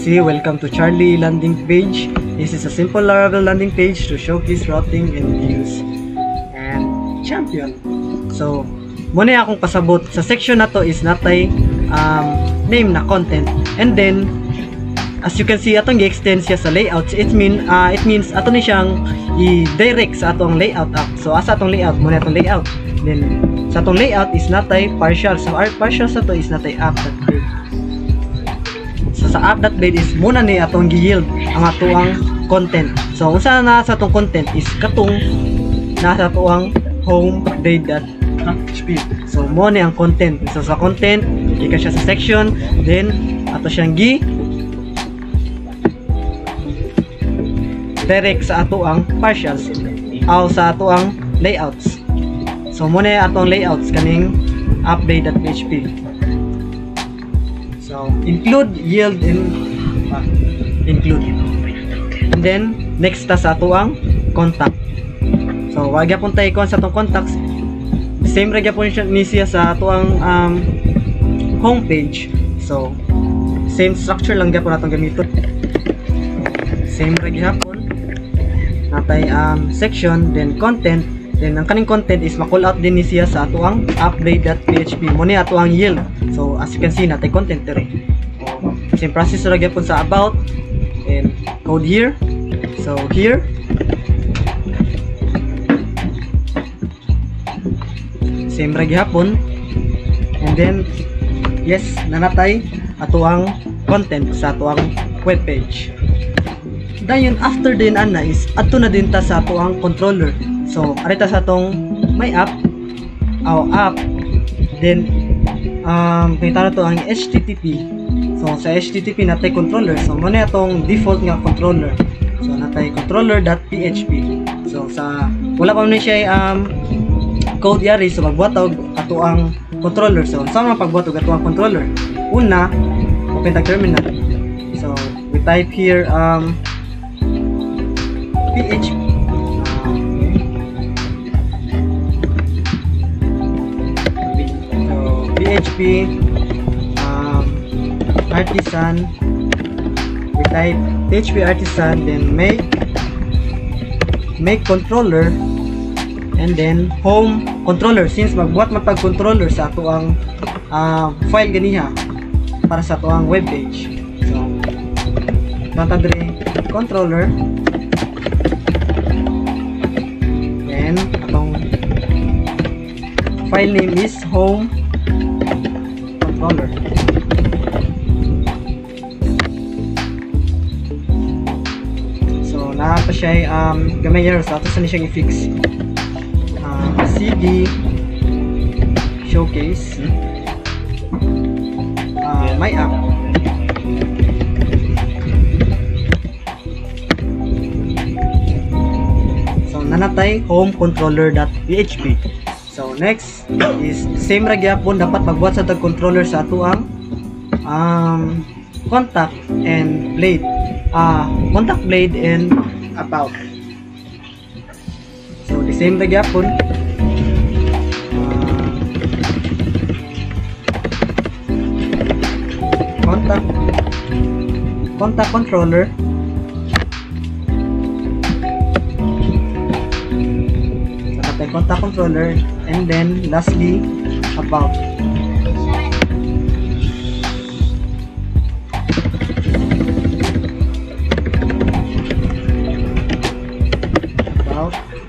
see, welcome to Charlie landing page. This is a simple Laravel landing page to showcase routing and views and champion. So, muna akong pasabot sa section na to is natay name na content, and then as you can see atong gi-extend siya sa layouts. It means ato ni siyang i-direct sa atong layout app. So asa atong layout, muna atong layout. Then sa atong layout is natay partial. So our partial sa to is natay app.blade. So sa app.blade is muna ni atong gi-yield ang atuang content. So unsa na sa atong content is katong nasa atuang home.blade.hp. So mo ni ang content. So sa content, ika siya sa section, then ato siyang direct sa ato ang partials o sa ato ang layouts. So muna ato ang layouts kaning update.php. So include, yield, and include. And then next ta sa ato ang contact. So wag gyapon tay kon sa atong contacts. Same ra gyapon ni siya sa ato ang homepage. So same structure lang gyapon atong gamiton. Same ra gyapon natay section, then content, then ang kaning content is ma-call out din ni siya sa ato ang update.php. Muna ato ang yield. So as you can see natay content dire. Same process ra gyapon sa about and code here. So here same ra gyapon, and then yes nanatay ato ang content sa ato ang web page. Dayon after din ana is ato na din ta sa ato ang controller. So arita sa atong may app app, then kita na to ang HTTP. So sa HTTP natay controller. So muna atong default nga controller. So natay controller.php. So sa wala pa man siya code yari, so magbuhat og ato ang controller. So sa mga pagbuhat og ato ang controller, una open tag terminal. So we type here PHP. So PHP artisan. We type PHP artisan, then make controller, and then home controller. Since magbuhat man tag controller sa ato ang file ganiha para sa ato ang web page. So tantang dire controller, then atong file name is home controller. So na pa siya gamay error, so ato sa ni siyang i-fix. CD showcase my app. So nanatay home controller.php. So next is same ra gyapon, dapat magbuhat sa tag controller sa ato ang contact and blade, contact blade and about. So the same ra gyapon, contact controller, natay contact controller, and then lastly about.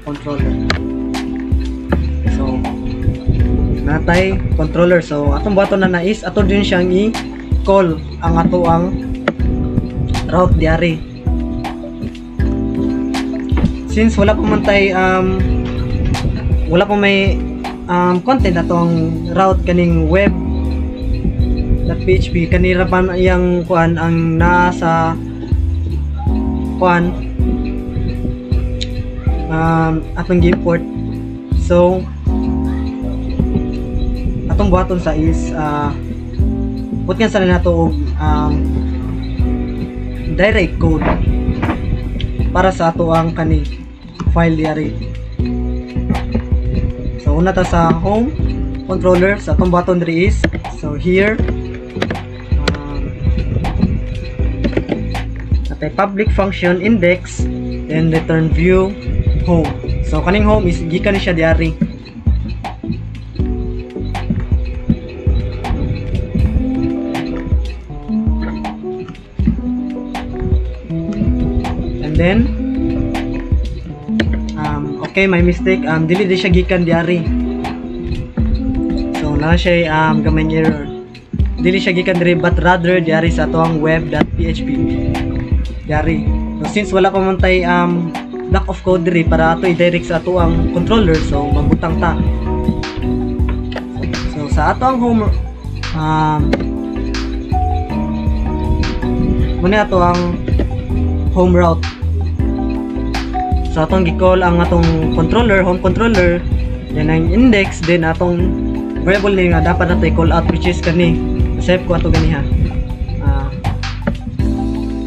Controller. So natay controller. So atong buhaton na is ato din siyang i-call ang ato ang route diary. Since wala pa man tay wala pa may content atong route kaning web.php, kanira pa iyang kuan ang nasa kuan atong import. So atong buhaton sa is putyan sa nato og direct code para sa ato ang kani file diary. So una ta sa home controller, sa atong button diri is, so here Natay public function index, then return view home. So kaning home is gikan ni siya diari. And then okay, my mistake, dili di siya gikan diari. So na siya gamay error. Dili siya gikan diri but rather diari sa atoang web.php. Diari. So since wala pa man tay block of code diri para ato i-direct sa atoang controller, so magbutang ta. So sa atoang home muna ato ang home route. So atong gi-call ang atong controller, home controller, then ang index, then atong variable ni nga dapat nato i-call out, which is kani. Save ko ato ganiha.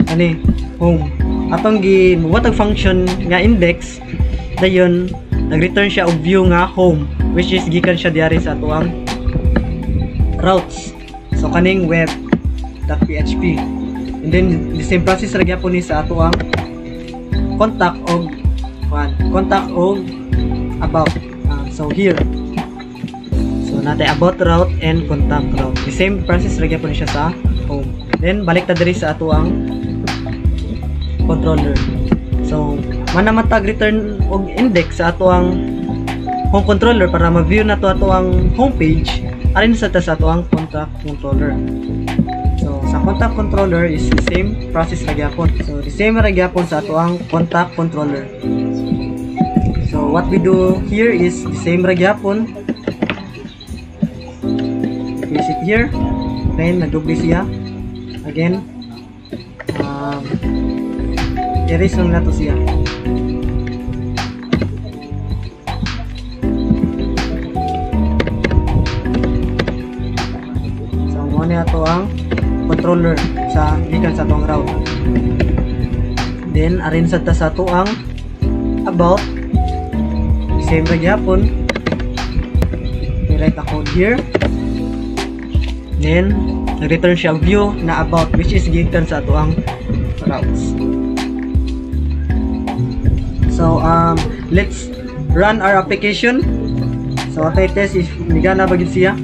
Kani home. Atong gibuhat ang function nga index, dayon nag-return siya og view nga home, which is gikan siya diari sa atoang routes. So kaning web.php. And then the same process ra gyapon ni sa atoang contact og about. So here, so natay about route and contact route. The same process ra gyapon siya sa home. Then balik ta diri sa atoang controller. So manamatag return og index sa atoang home controller para ma-view na to atoang homepage arin sa atoang contact controller. So sa contact controller is the same process ra gyapon. So the same ra gyapon sa atoang contact controller. So what we do here is the same ra gyapon. Visit here, then nag-double siya again. Erase lang nato siya. So muna ato ang controller sa gikan sa atong route. Then arin sa ato ang about, same ra gyapon. I-write a code here. Then nag-return siya view na about, which is gikan sa ato ang routes. So let's run our application. So atay test if nigana ba gid siya.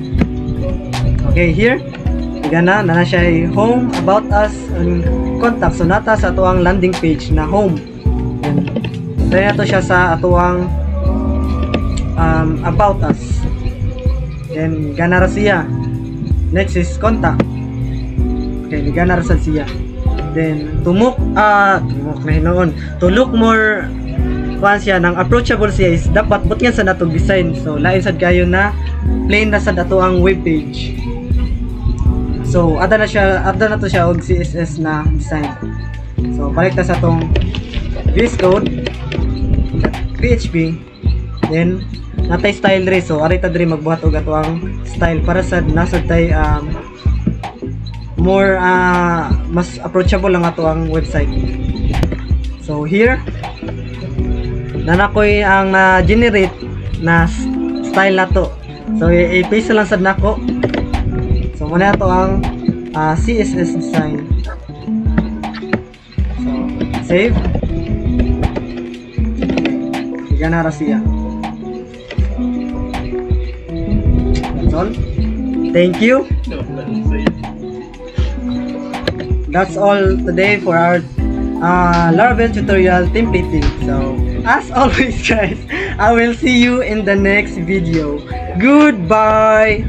Okay, here nigana na siya home, about us, and contact. So nata sa atoang landing page na home. And try nato siya sa atoang about us. Then gana ra siya. Next is contact. Okay, nigana ra sad siya. Then to look more siya nang approachable siya is dapat butyan sa natong design. So lain sad kayo na plain na sad ato ang web page. So ada na to siya og CSS na design. So balik ta sa atong VS Code PHP, then natay style dre. So ari ta dre magbuhat og ato ang style para sad nasad tay more mas approachable lang ato ang website. So here nanakoy ang na-generate na style na to. So i-paste lang sad nako. So muna ito ang CSS design. So save. Gana ra siya. That's all. Thank you. That's all today for our Laravel tutorial templating. So as always guys, I will see you in the next video. Goodbye.